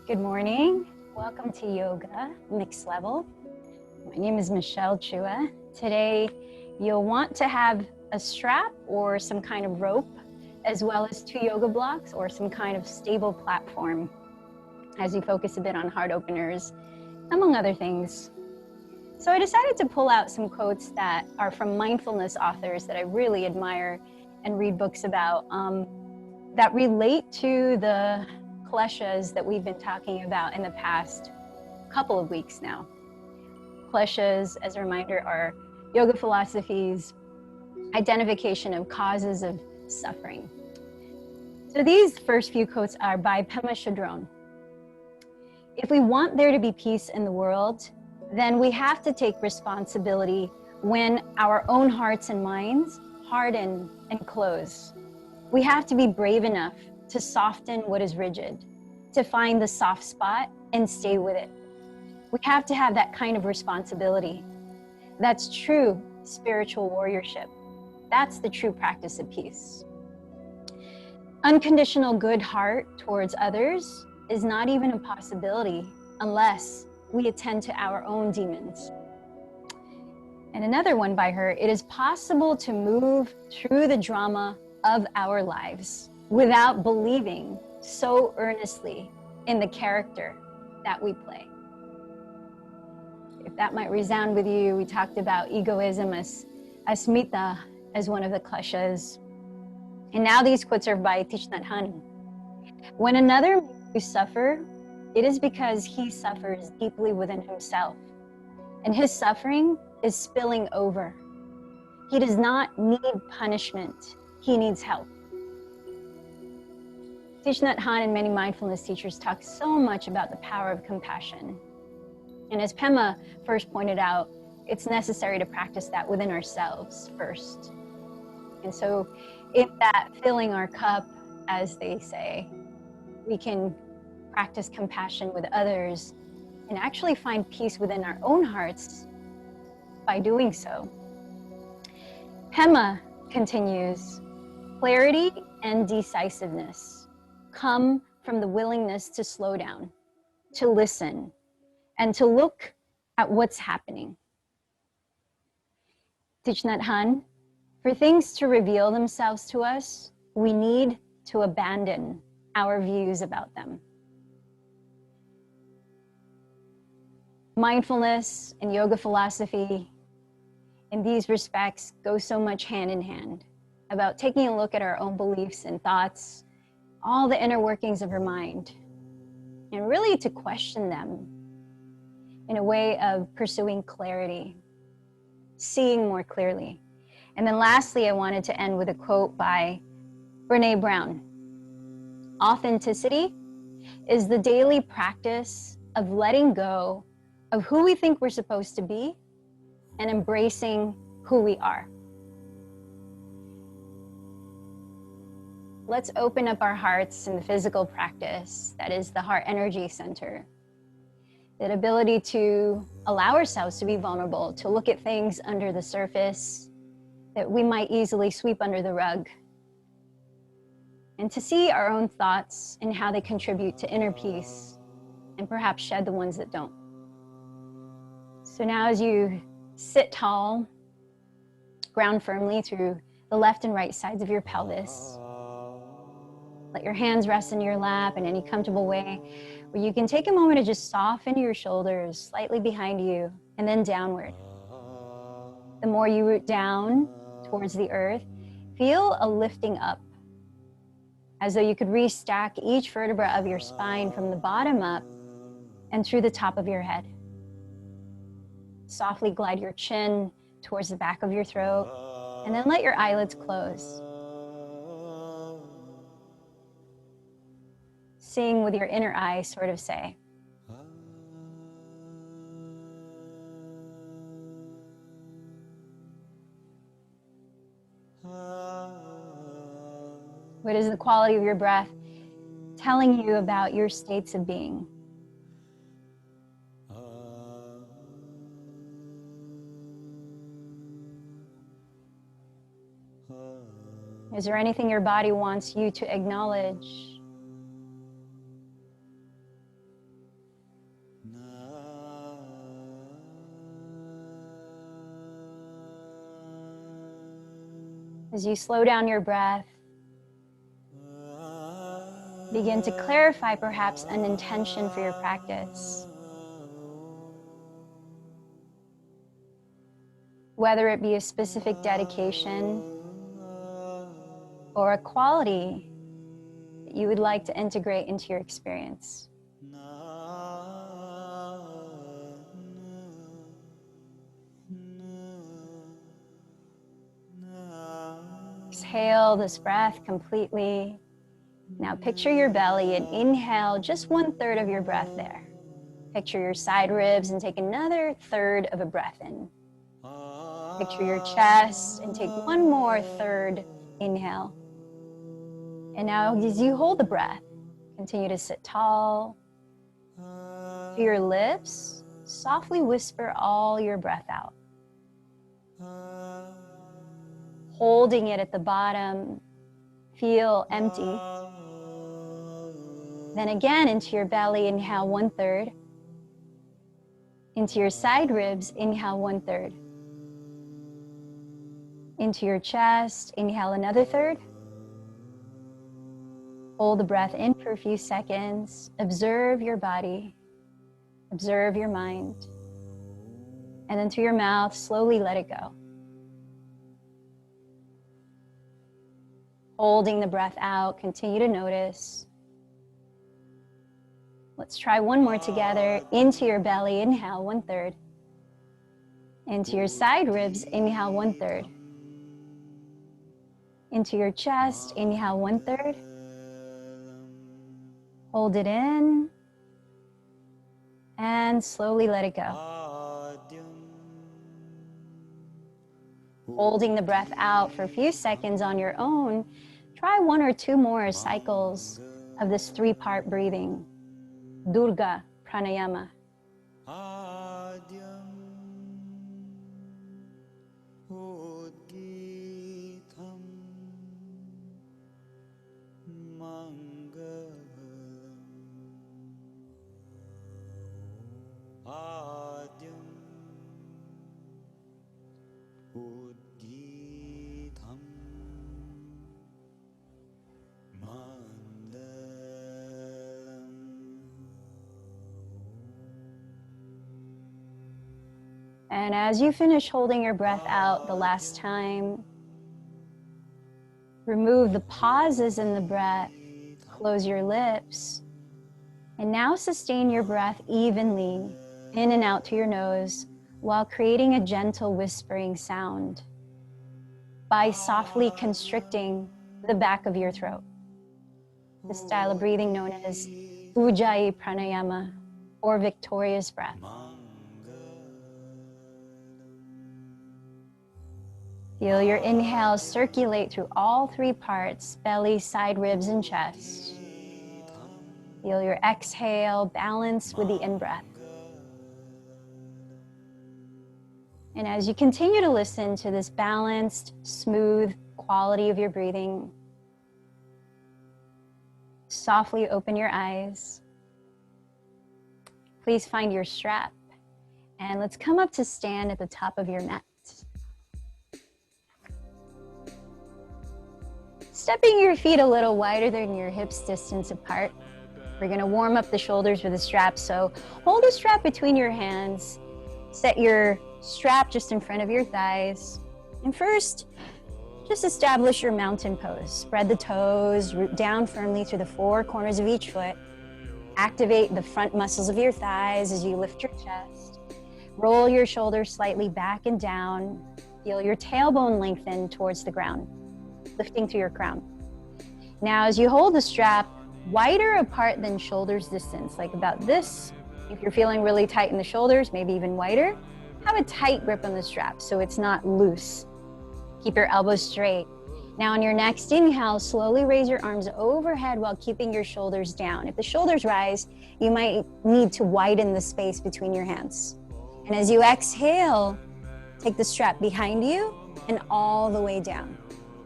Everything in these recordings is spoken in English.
Good morning. Welcome to Yoga Mixed Level. My name is Michelle Chua. Today, you'll want to have a strap or some kind of rope, as well as 2 yoga blocks or some kind of stable platform as you focus a bit on heart openers, among other things. So I decided to pull out some quotes that are from mindfulness authors that I really admire and read books about that relate to the kleshas that we've been talking about in the past couple of weeks now. Kleshas, as a reminder, are yoga philosophy's identification of causes of suffering. So these first few quotes are by Pema Chodron. If we want there to be peace in the world, then we have to take responsibility when our own hearts and minds harden and close. We have to be brave enough to soften what is rigid, to find the soft spot and stay with it. We have to have that kind of responsibility. That's true spiritual warriorship. That's the true practice of peace. Unconditional good heart towards others is not even a possibility unless we attend to our own demons. And another one by her, it is possible to move through the drama of our lives without believing so earnestly in the character that we play. If that might resound with you, we talked about egoism as asmita as one of the kleshas. And now these quotes are by Thich Nhat Hanh. When another makes you suffer, it is because he suffers deeply within himself. And his suffering is spilling over. He does not need punishment. He needs help. Thich Nhat Hanh and many mindfulness teachers talk so much about the power of compassion. And as Pema first pointed out, it's necessary to practice that within ourselves first. And so if that filling our cup, as they say, we can practice compassion with others and actually find peace within our own hearts by doing so. Pema continues, clarity and decisiveness come from the willingness to slow down, to listen, and to look at what's happening. Thich Nhat Hanh, for things to reveal themselves to us, we need to abandon our views about them. Mindfulness and yoga philosophy in these respects go so much hand in hand, about taking a look at our own beliefs and thoughts, all the inner workings of our mind, and really to question them in a way of pursuing clarity, seeing more clearly. And then lastly, I wanted to end with a quote by Brené Brown. Authenticity is the daily practice of letting go of who we think we're supposed to be and embracing who we are. Let's open up our hearts in the physical practice, that is the heart energy center. That ability to allow ourselves to be vulnerable, to look at things under the surface that we might easily sweep under the rug, and to see our own thoughts and how they contribute to inner peace, and perhaps shed the ones that don't. So now as you sit tall, ground firmly through the left and right sides of your pelvis, let your hands rest in your lap in any comfortable way, where you can take a moment to just soften your shoulders slightly behind you and then downward. The more you root down towards the earth, feel a lifting up, as though you could restack each vertebra of your spine from the bottom up and through the top of your head. Softly glide your chin towards the back of your throat, and then let your eyelids close. Seeing with your inner eye, sort of say, what is the quality of your breath telling you about your states of being? Is there anything your body wants you to acknowledge? As you slow down your breath, begin to clarify perhaps an intention for your practice. Whether it be a specific dedication or a quality that you would like to integrate into your experience. Exhale this breath completely. Now picture your belly and inhale just 1/3 of your breath there. Picture your side ribs and take another third of a breath in. Picture your chest and take one more third inhale. And now as you hold the breath, continue to sit tall. To your lips, softly whisper all your breath out. Holding it at the bottom, feel empty. Then again into your belly, inhale 1/3. Into your side ribs, inhale 1/3. Into your chest, inhale another third. Hold the breath in for a few seconds. Observe your body. Observe your mind. And then through your mouth, slowly let it go. Holding the breath out, continue to notice. Let's try one more together. Into your belly, inhale 1/3. Into your side ribs, inhale 1/3. Into your chest, inhale 1/3. Hold it in. And slowly let it go. Holding the breath out for a few seconds on your own, try 1 or 2 more cycles of this 3-part breathing. Durga Pranayama. And as you finish holding your breath out the last time, remove the pauses in the breath, close your lips, and now sustain your breath evenly in and out through your nose while creating a gentle whispering sound by softly constricting the back of your throat. The style of breathing known as Ujjayi Pranayama, or victorious breath. Feel your inhale circulate through all 3 parts, belly, side ribs, and chest. Feel your exhale balance with the in-breath. And as you continue to listen to this balanced, smooth quality of your breathing, softly open your eyes. Please find your strap. And let's come up to stand at the top of your mat. Stepping your feet a little wider than your hips distance apart. We're gonna warm up the shoulders with a strap. So hold a strap between your hands. Set your strap just in front of your thighs. And first, just establish your mountain pose. Spread the toes, root down firmly through the 4 corners of each foot. Activate the front muscles of your thighs as you lift your chest. Roll your shoulders slightly back and down. Feel your tailbone lengthen towards the ground, lifting through your crown. Now, as you hold the strap, wider apart than shoulders distance, like about this. If you're feeling really tight in the shoulders, maybe even wider, have a tight grip on the strap so it's not loose. Keep your elbows straight. Now on your next inhale, slowly raise your arms overhead while keeping your shoulders down. If the shoulders rise, you might need to widen the space between your hands. And as you exhale, take the strap behind you and all the way down.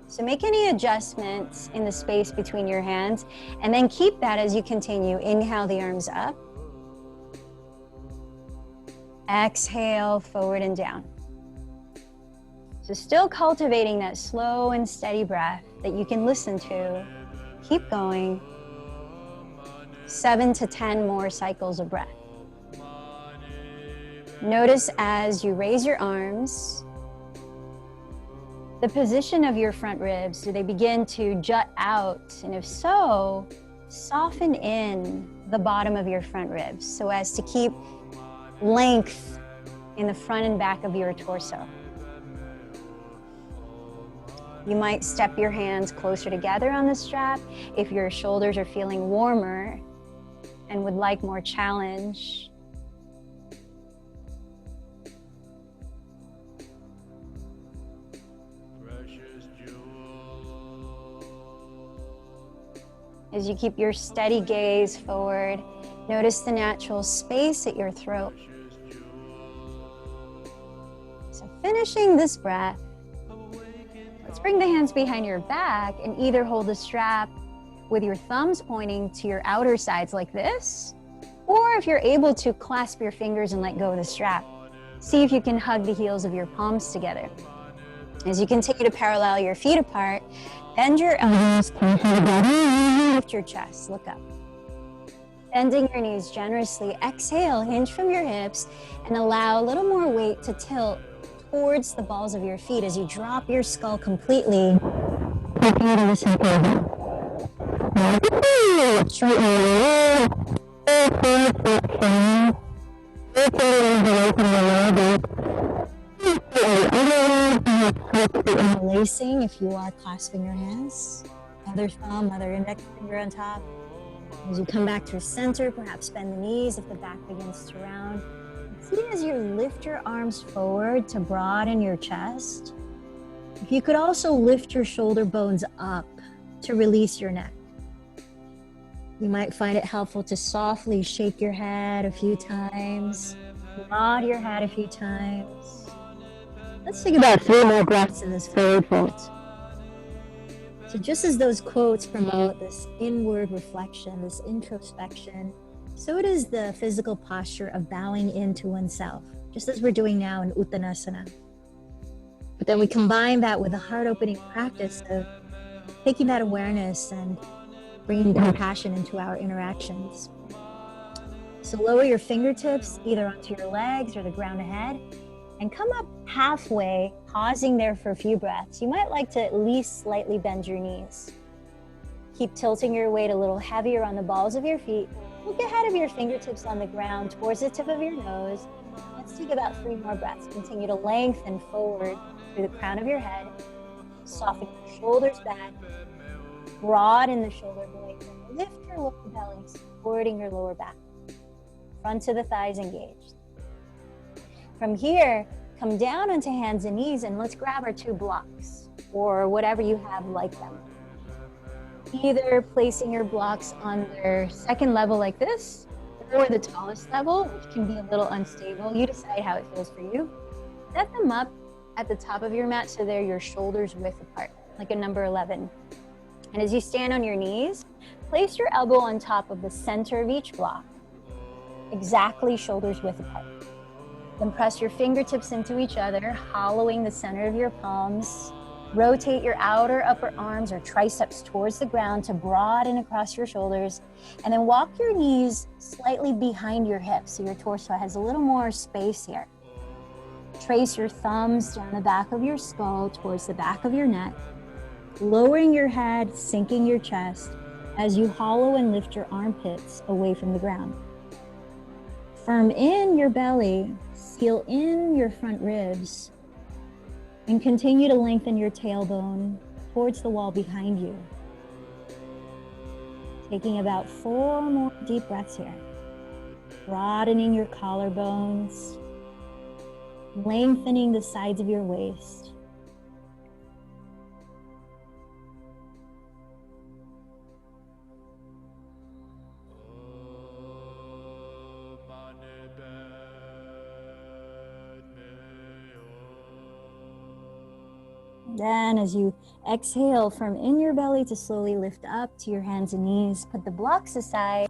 So make any adjustments in the space between your hands, and then keep that as you continue. Inhale the arms up. Exhale, forward and down. So still cultivating that slow and steady breath that you can listen to. Keep going. 7 to 10 more cycles of breath. Notice as you raise your arms, the position of your front ribs. Do they begin to jut out? And if so, soften in the bottom of your front ribs so as to keep length in the front and back of your torso. You might step your hands closer together on the strap if your shoulders are feeling warmer and would like more challenge. As you keep your steady gaze forward, notice the natural space at your throat. So finishing this breath, let's bring the hands behind your back and either hold the strap with your thumbs pointing to your outer sides like this, or if you're able to, clasp your fingers and let go of the strap. See if you can hug the heels of your palms together. As you continue to parallel your feet apart, bend your elbows, lift your chest, look up. Bending your knees generously, exhale, hinge from your hips, and allow a little more weight to tilt towards the balls of your feet as you drop your skull completely. Lacing if you are clasping your hands. Other thumb, other index finger on top. As you come back to center, perhaps bend the knees if the back begins to round. See as you lift your arms forward to broaden your chest. If you could also lift your shoulder bones up to release your neck. You might find it helpful to softly shake your head a few times, nod your head a few times. Let's take about 3 more breaths in this forward fold. So just as those quotes promote this inward reflection, this introspection, so does the physical posture of bowing into oneself, just as we're doing now in Uttanasana. But then we combine that with a heart-opening practice of taking that awareness and bringing compassion into our interactions. So lower your fingertips either onto your legs or the ground ahead, and come up halfway, pausing there for a few breaths. You might like to at least slightly bend your knees. Keep tilting your weight a little heavier on the balls of your feet. Look ahead of your fingertips on the ground towards the tip of your nose. Let's take about 3 more breaths. Continue to lengthen forward through the crown of your head. Soften your shoulders back. Broaden the shoulder blades. And lift your lower belly, supporting your lower back. Front of the thighs engaged. From here, come down onto hands and knees and let's grab our 2 blocks or whatever you have like them. Either placing your blocks on their second level like this or the tallest level, which can be a little unstable. You decide how it feels for you. Set them up at the top of your mat so they're your shoulders width apart, like a number 11. And as you stand on your knees, place your elbow on top of the center of each block, exactly shoulders width apart. Then press your fingertips into each other, hollowing the center of your palms. Rotate your outer upper arms or triceps towards the ground to broaden across your shoulders. And then walk your knees slightly behind your hips so your torso has a little more space here. Trace your thumbs down the back of your skull towards the back of your neck. Lowering your head, sinking your chest as you hollow and lift your armpits away from the ground. Firm in your belly, seal in your front ribs, and continue to lengthen your tailbone towards the wall behind you. Taking about 4 more deep breaths here. Broadening your collarbones, lengthening the sides of your waist. Then as you exhale from in your belly to slowly lift up to your hands and knees, put the blocks aside.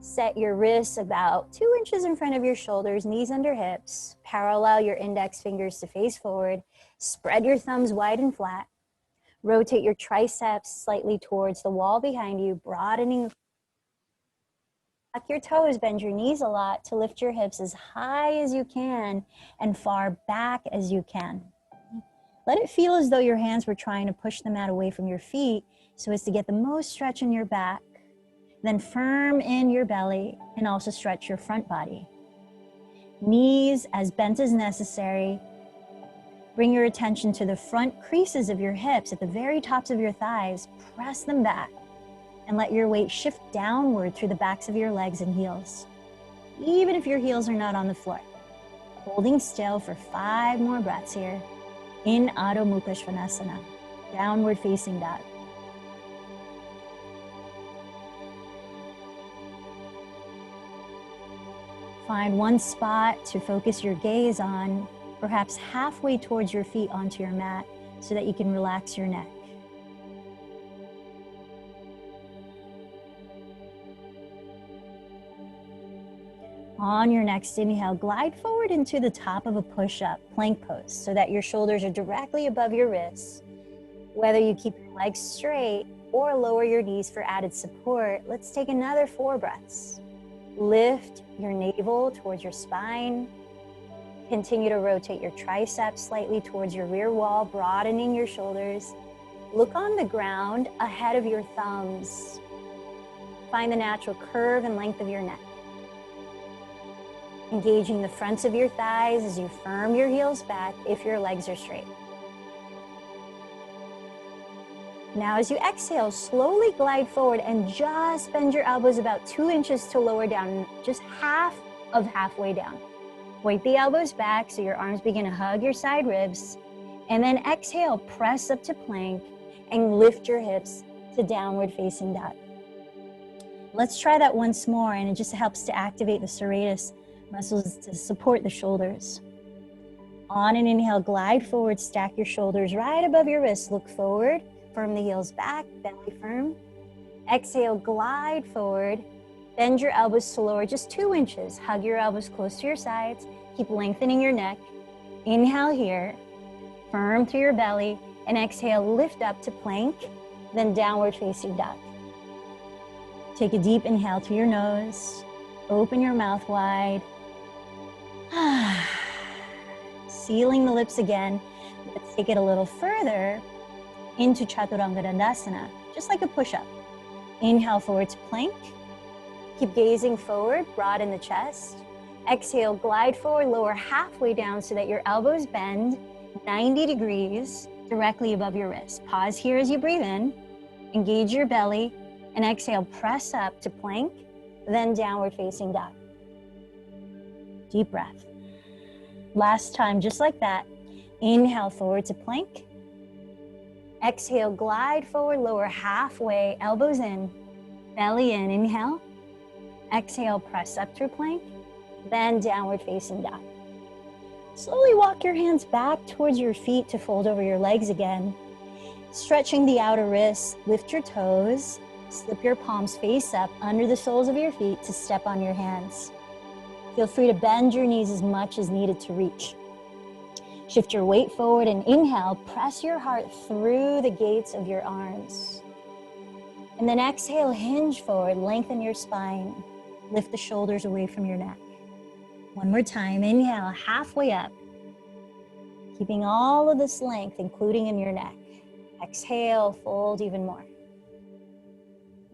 Set your wrists about 2 inches in front of your shoulders, knees under hips. Parallel your index fingers to face forward. Spread your thumbs wide and flat. Rotate your triceps slightly towards the wall behind you, broadening. Tuck your toes, bend your knees a lot to lift your hips as high as you can and far back as you can. Let it feel as though your hands were trying to push the mat away from your feet so as to get the most stretch in your back. Then firm in your belly and also stretch your front body. Knees as bent as necessary. Bring your attention to the front creases of your hips at the very tops of your thighs. Press them back and let your weight shift downward through the backs of your legs and heels, even if your heels are not on the floor. Holding still for 5 more breaths here in Adho Mukha Svanasana, downward facing dog. Find one spot to focus your gaze on, perhaps halfway towards your feet onto your mat, so that you can relax your neck. On your next inhale, glide forward into the top of a push-up, plank pose, so that your shoulders are directly above your wrists. Whether you keep your legs straight or lower your knees for added support, let's take another 4 breaths. Lift your navel towards your spine. Continue to rotate your triceps slightly towards your rear wall, broadening your shoulders. Look on the ground ahead of your thumbs. Find the natural curve and length of your neck. Engaging the fronts of your thighs as you firm your heels back if your legs are straight. Now as you exhale, slowly glide forward and just bend your elbows about 2 inches to lower down, just half of halfway down. Point the elbows back so your arms begin to hug your side ribs. And then exhale, press up to plank and lift your hips to downward facing dog. Let's try that once more, and it just helps to activate the serratus muscles to support the shoulders. On an inhale, glide forward, stack your shoulders right above your wrists, look forward. Firm the heels back, belly firm. Exhale, glide forward. Bend your elbows to lower just 2 inches. Hug your elbows close to your sides. Keep lengthening your neck. Inhale here. Firm through your belly. And exhale, lift up to plank, then downward facing dog. Take a deep inhale through your nose. Open your mouth wide. Sealing the lips again. Let's take it a little further into Chaturanga Dandasana, just like a push-up. Inhale forward to plank. Keep gazing forward, broaden the chest. Exhale, glide forward, lower halfway down so that your elbows bend 90 degrees directly above your wrist. Pause here as you breathe in, engage your belly, and exhale, press up to plank, then downward facing dog. Deep breath. Last time, just like that. Inhale forward to plank. Exhale, glide forward, lower halfway, elbows in, belly in, inhale. Exhale, press up through plank, then downward facing dog. Slowly walk your hands back towards your feet to fold over your legs again. Stretching the outer wrists, lift your toes, slip your palms face up under the soles of your feet to step on your hands. Feel free to bend your knees as much as needed to reach. Shift your weight forward and inhale, press your heart through the gates of your arms. And then exhale, hinge forward, lengthen your spine. Lift the shoulders away from your neck. One more time, inhale, halfway up. Keeping all of this length, including in your neck. Exhale, fold even more.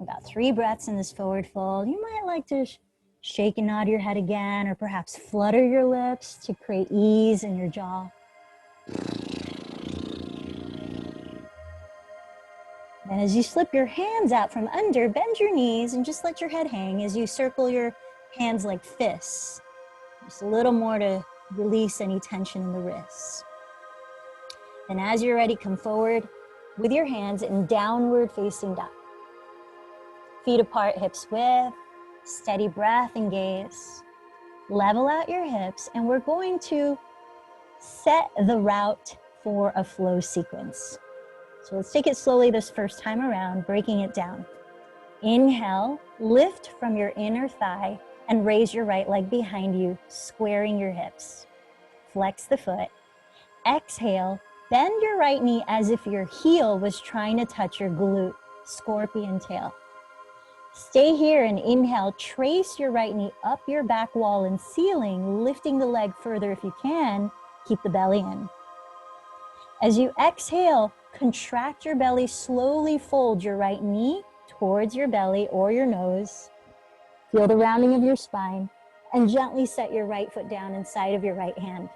About 3 breaths in this forward fold. You might like to shake and nod your head again, or perhaps flutter your lips to create ease in your jaw. Then as you slip your hands out from under, bend your knees and just let your head hang as you circle your hands like fists. Just a little more to release any tension in the wrists. Then as you're ready, come forward with your hands in downward facing dog. Feet apart, hips width, steady breath and gaze. Level out your hips, and we're going to set the route for a flow sequence. So let's take it slowly this first time around, breaking it down. Inhale, lift from your inner thigh and raise your right leg behind you, squaring your hips. Flex the foot. Exhale, bend your right knee as if your heel was trying to touch your glute, scorpion tail. Stay here and inhale, trace your right knee up your back wall and ceiling, lifting the leg further if you can. Keep the belly in. As you exhale, contract your belly, slowly fold your right knee towards your belly or your nose. Feel the rounding of your spine and gently set your right foot down inside of your right hand.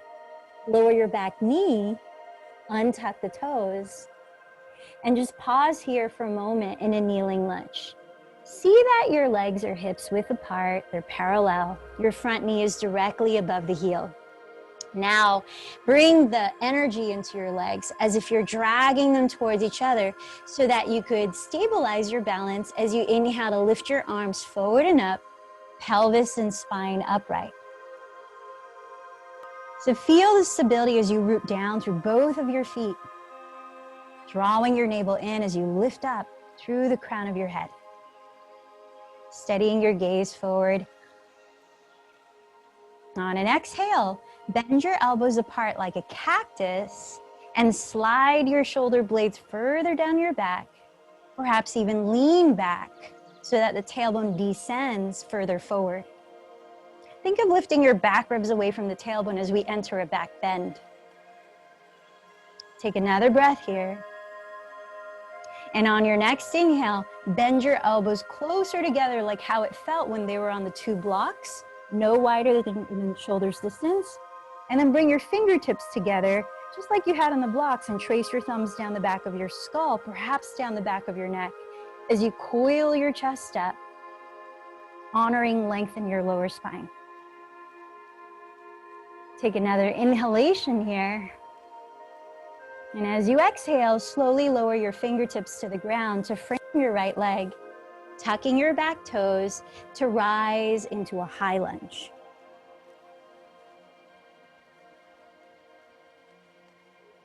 Lower your back knee, untuck the toes, and just pause here for a moment in a kneeling lunge. See that your legs are hips width apart, they're parallel. Your front knee is directly above the heel. Now, bring the energy into your legs as if you're dragging them towards each other so that you could stabilize your balance as you inhale to lift your arms forward and up, pelvis and spine upright. So feel the stability as you root down through both of your feet, drawing your navel in as you lift up through the crown of your head. Steadying your gaze forward. On an exhale, bend your elbows apart like a cactus and slide your shoulder blades further down your back, perhaps even lean back so that the tailbone descends further forward. Think of lifting your back ribs away from the tailbone as we enter a back bend. Take another breath here. And on your next inhale, bend your elbows closer together like how it felt when they were on the two blocks, no wider than shoulders distance. And then bring your fingertips together, just like you had on the blocks, and trace your thumbs down the back of your skull, perhaps down the back of your neck, as you coil your chest up, honoring length in your lower spine. Take another inhalation here. And as you exhale, slowly lower your fingertips to the ground to frame your right leg, tucking your back toes to rise into a high lunge.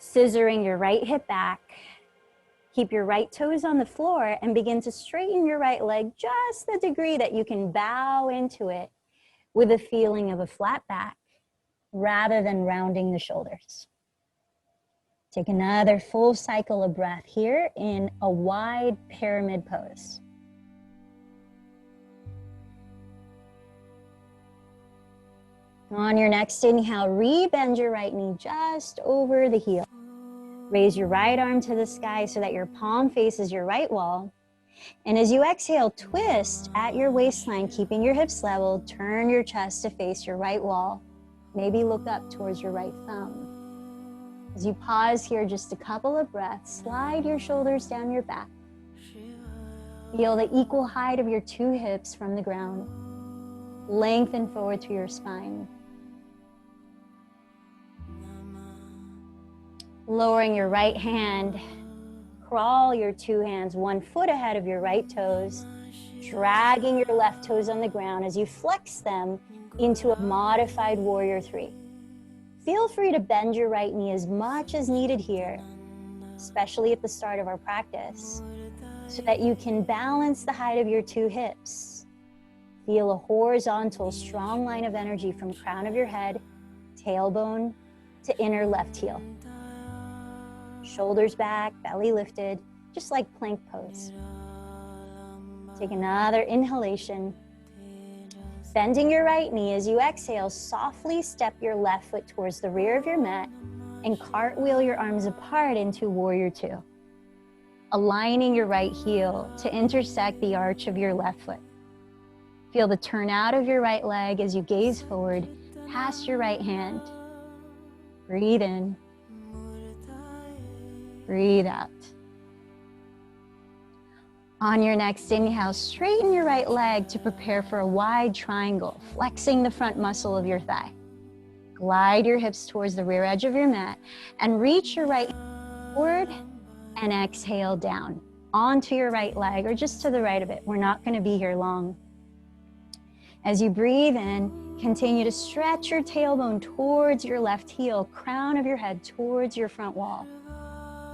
Scissoring your right hip back. Keep your right toes on the floor and begin to straighten your right leg just the degree that you can bow into it with a feeling of a flat back rather than rounding the shoulders. Take another full cycle of breath here in a wide pyramid pose. On your next inhale, re-bend your right knee just over the heel. Raise your right arm to the sky so that your palm faces your right wall. And as you exhale, twist at your waistline, keeping your hips level. Turn your chest to face your right wall. Maybe look up towards your right thumb. As you pause here, just a couple of breaths, slide your shoulders down your back. Feel the equal height of your two hips from the ground. Lengthen forward through your spine. Lowering your right hand, crawl your two hands 1 foot ahead of your right toes, dragging your left toes on the ground as you flex them into a modified warrior three. Feel free to bend your right knee as much as needed here, especially at the start of our practice, so that you can balance the height of your two hips. Feel a horizontal, strong line of energy from crown of your head, tailbone to inner left heel. Shoulders back, belly lifted, just like plank pose. Take another inhalation. Bending your right knee as you exhale, softly step your left foot towards the rear of your mat and cartwheel your arms apart into warrior two. Aligning your right heel to intersect the arch of your left foot. Feel the turn out of your right leg as you gaze forward past your right hand. Breathe in. Breathe out. On your next inhale, straighten your right leg to prepare for a wide triangle, flexing the front muscle of your thigh. Glide your hips towards the rear edge of your mat and reach your right hand forward and exhale down onto your right leg or just to the right of it. We're not going to be here long. As you breathe in, continue to stretch your tailbone towards your left heel, crown of your head towards your front wall.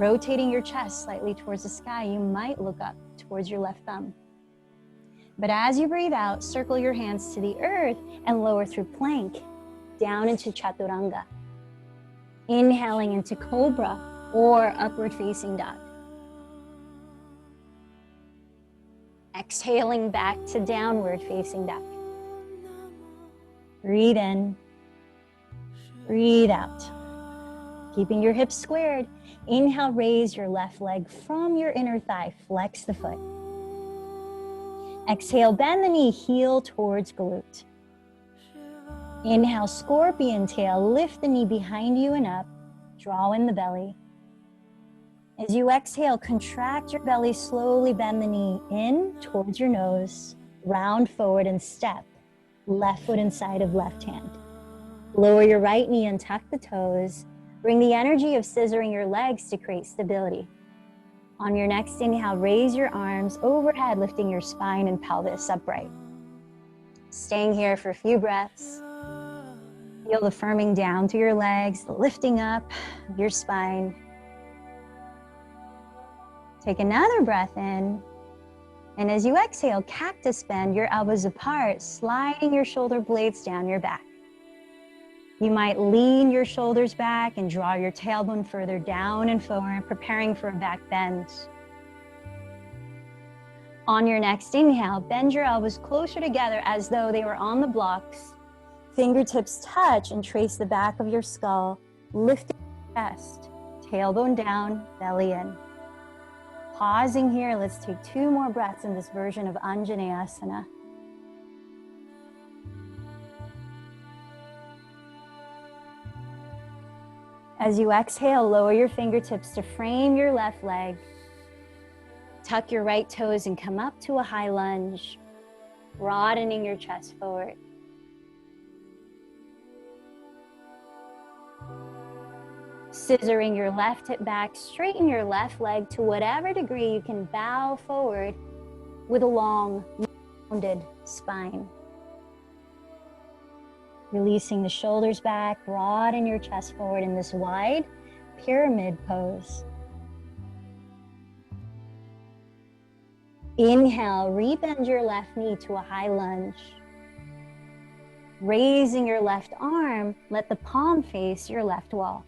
Rotating your chest slightly towards the sky, you might look up towards your left thumb. But as you breathe out, circle your hands to the earth and lower through plank, down into chaturanga. Inhaling into cobra or upward facing dog. Exhaling back to downward facing dog. Breathe in, breathe out. Keeping your hips squared, inhale, raise your left leg from your inner thigh, flex the foot. Exhale, bend the knee, heel towards glute. Inhale, scorpion tail, lift the knee behind you and up, draw in the belly. As you exhale, contract your belly, slowly bend the knee in towards your nose, round forward and step, left foot inside of left hand. Lower your right knee and tuck the toes. Bring the energy of scissoring your legs to create stability. On your next inhale, raise your arms overhead, lifting your spine and pelvis upright. Staying here for a few breaths. Feel the firming down through your legs, the lifting up of your spine. Take another breath in. And as you exhale, cactus bend, your elbows apart, sliding your shoulder blades down your back. You might lean your shoulders back and draw your tailbone further down and forward, preparing for a back bend. On your next inhale, bend your elbows closer together as though they were on the blocks. Fingertips touch and trace the back of your skull, lifting your chest, tailbone down, belly in. Pausing here, let's take 2 more breaths in this version of Anjaneyasana. As you exhale, lower your fingertips to frame your left leg. Tuck your right toes and come up to a high lunge, broadening your chest forward. Scissoring your left hip back, straighten your left leg to whatever degree you can bow forward with a long, rounded spine. Releasing the shoulders back, broaden your chest forward in this wide pyramid pose. Inhale, rebend your left knee to a high lunge. Raising your left arm, let the palm face your left wall.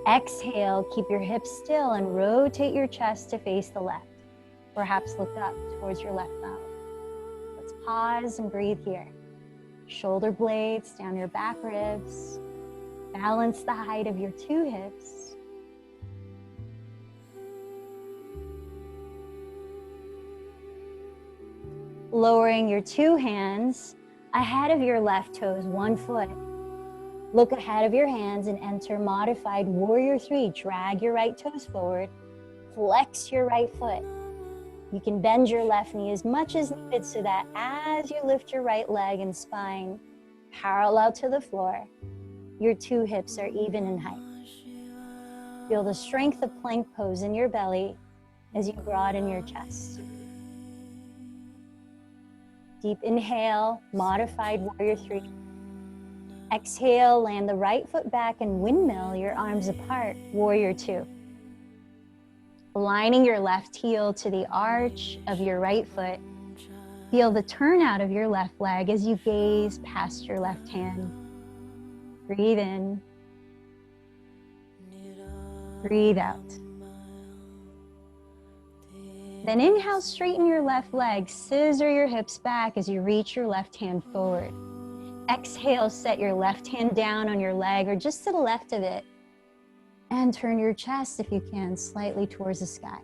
Exhale, keep your hips still and rotate your chest to face the left. Perhaps look up towards your left thumb. Let's pause and breathe here. Shoulder blades down your back ribs. Balance the height of your 2 hips. Lowering your 2 hands ahead of your left toes, 1 foot. Look ahead of your hands and enter modified warrior 3. Drag your right toes forward. Flex your right foot. You can bend your left knee as much as needed so that as you lift your right leg and spine parallel to the floor, your 2 hips are even in height. Feel the strength of plank pose in your belly as you broaden your chest. Deep inhale, modified warrior 3. Exhale, land the right foot back and windmill your arms apart, warrior 2. Aligning your left heel to the arch of your right foot. Feel the turnout of your left leg as you gaze past your left hand. Breathe in. Breathe out. Then inhale, straighten your left leg, scissor your hips back as you reach your left hand forward. Exhale, set your left hand down on your leg or just to the left of it. And turn your chest, if you can, slightly towards the sky.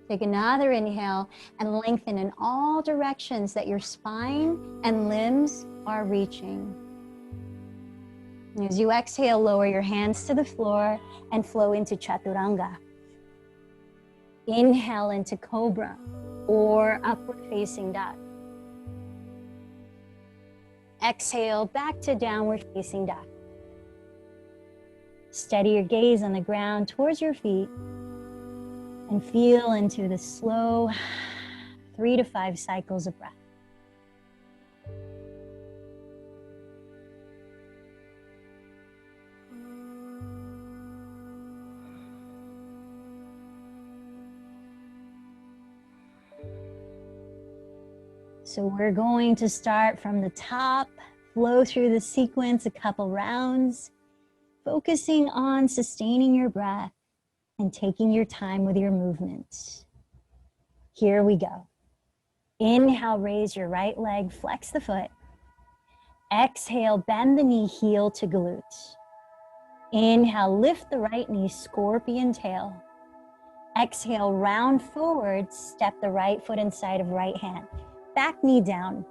Take another inhale and lengthen in all directions that your spine and limbs are reaching. As you exhale, lower your hands to the floor and flow into chaturanga. Inhale into cobra or upward facing dog. Exhale, back to downward facing dog. Steady your gaze on the ground towards your feet and feel into the slow 3 to 5 cycles of breath. So we're going to start from the top, flow through the sequence a couple rounds, focusing on sustaining your breath and taking your time with your movements. Here we go. Inhale, raise your right leg, flex the foot. Exhale, bend the knee, heel to glute. Inhale, lift the right knee, scorpion tail. Exhale, round forward, step the right foot inside of right hand. Back knee down.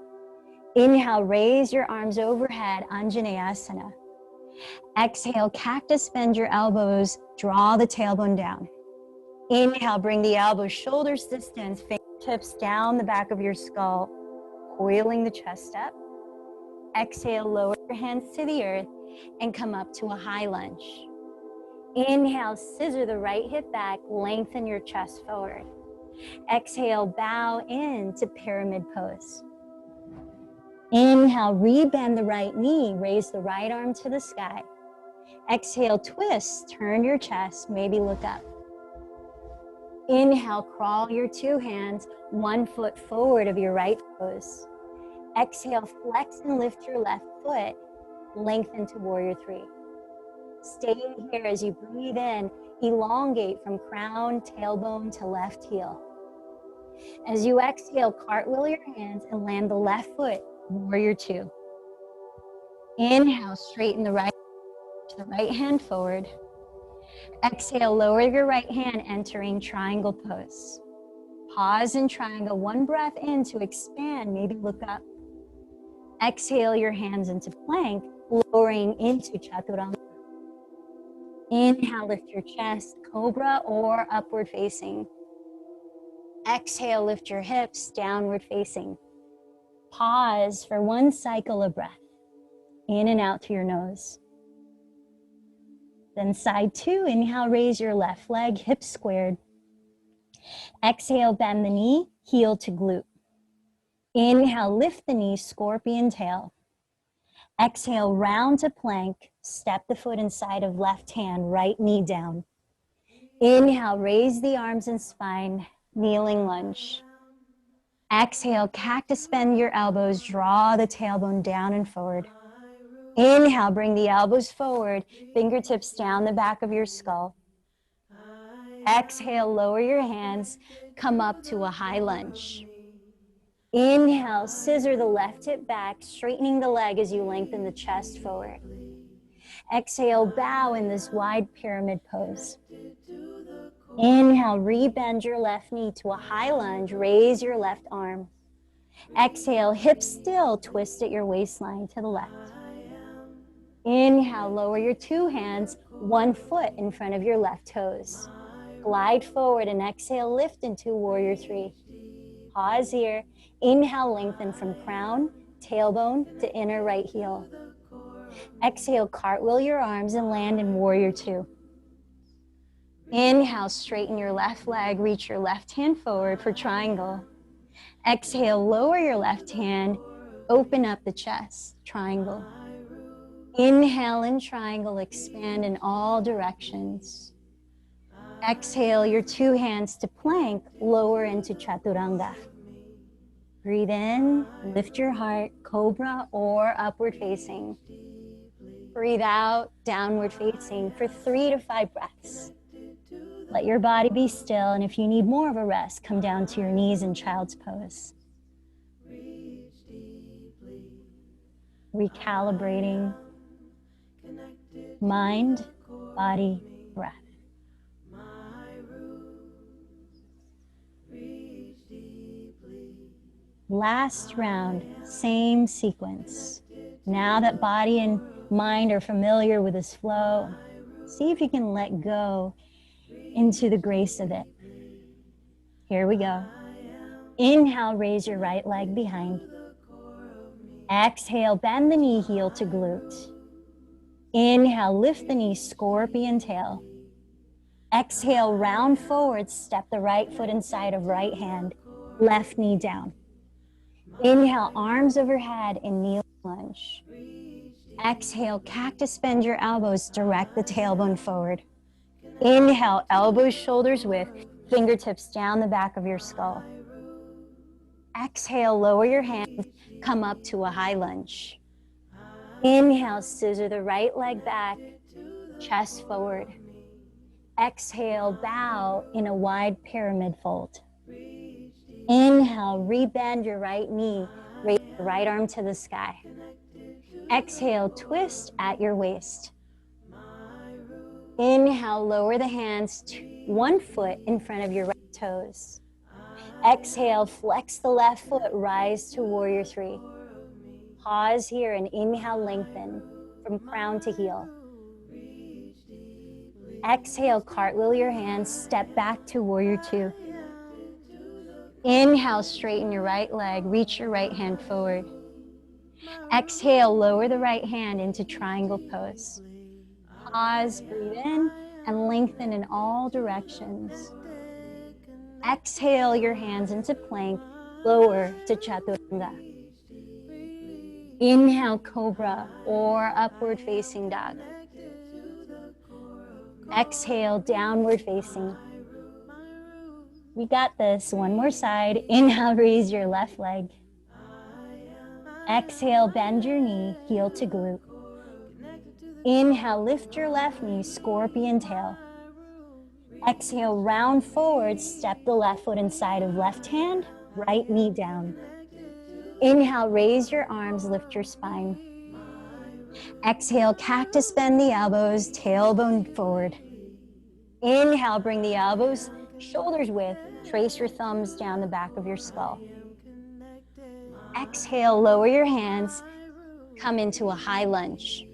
Inhale, raise your arms overhead, Anjaneyasana. Exhale, cactus, bend your elbows, draw the tailbone down. Inhale, bring the elbows shoulders distance, fingertips down the back of your skull, coiling the chest up. Exhale, lower your hands to the earth and come up to a high lunge. Inhale, scissor the right hip back, lengthen your chest forward. Exhale, bow into pyramid pose. Inhale, rebend the right knee, raise the right arm to the sky. Exhale, twist, turn your chest, maybe look up. Inhale, crawl your two hands, 1 foot forward of your right toes. Exhale, flex and lift your left foot, lengthen to warrior three. Stay here as you breathe in, elongate from crown, tailbone to left heel. As you exhale, cartwheel your hands and land the left foot, warrior two. Inhale, straighten the right hand forward. Exhale, lower your right hand, entering triangle pose. Pause in triangle, 1 breath in to expand, maybe look up. Exhale your hands into plank, lowering into chaturanga. Inhale, lift your chest, cobra or upward facing. Exhale, lift your hips, downward facing. Pause for 1 cycle of breath, in and out through your nose. Then side 2, inhale, raise your left leg, hips squared. Exhale, bend the knee, heel to glute. Inhale, lift the knee, scorpion tail. Exhale, round to plank, step the foot inside of left hand, right knee down. Inhale, raise the arms and spine, kneeling lunge. Exhale, cactus, bend your elbows, draw the tailbone down and forward. Inhale, bring the elbows forward, fingertips down the back of your skull. Exhale, lower your hands, come up to a high lunge. Inhale, scissor the left hip back, straightening the leg as you lengthen the chest forward. Exhale, bow in this wide pyramid pose. Inhale, rebend your left knee to a high lunge, raise your left arm. Exhale, hips still, twist at your waistline to the left. Inhale, lower your 2 hands, 1 foot in front of your left toes. Glide forward and exhale, lift into warrior three. Pause here. Inhale, lengthen from crown, tailbone to inner right heel. Exhale, cartwheel your arms and land in warrior two. Inhale, straighten your left leg, reach your left hand forward for triangle. Exhale, lower your left hand, open up the chest, triangle. Inhale in triangle, expand in all directions. Exhale your 2 hands to plank, lower into chaturanga. Breathe in, lift your heart, cobra or upward facing. Breathe out, downward facing for 3 to 5 breaths. Let your body be still, and if you need more of a rest, come down to your knees in child's pose. Recalibrating mind, body, breath. Last round, same sequence. Now that body and mind are familiar with this flow, see if you can let go into the grace of it. Here we go. Inhale, raise your right leg behind. Exhale, bend the knee, heel to glute. Inhale, lift the knee, scorpion tail. Exhale, round forward, step the right foot inside of right hand, left knee down. Inhale, arms overhead in kneeling lunge. Exhale, cactus, bend your elbows, direct the tailbone forward. Inhale, elbows, shoulders width, fingertips down the back of your skull. Exhale, lower your hands, come up to a high lunge. Inhale, scissor the right leg back, chest forward. Exhale, bow in a wide pyramid fold. Inhale, rebend your right knee, raise your right arm to the sky. Exhale, twist at your waist. Inhale, lower the hands, 1 foot in front of your right toes. Exhale, flex the left foot, rise to warrior 3. Pause here and inhale, lengthen from crown to heel. Exhale, cartwheel your hands, step back to warrior 2. Inhale, straighten your right leg, reach your right hand forward. Exhale, lower the right hand into triangle pose. Pause, breathe in, and lengthen in all directions. Exhale your hands into plank, lower to chaturanga. Inhale, cobra or upward facing dog. Exhale, downward facing. We got this. One more side. Inhale, raise your left leg. Exhale, bend your knee, heel to glute. Inhale, lift your left knee, scorpion tail. Exhale, round forward, step the left foot inside of left hand, right knee down. Inhale, raise your arms, lift your spine. Exhale, cactus, bend the elbows, tailbone forward. Inhale, bring the elbows, shoulders width, trace your thumbs down the back of your skull. Exhale, lower your hands, come into a high lunge.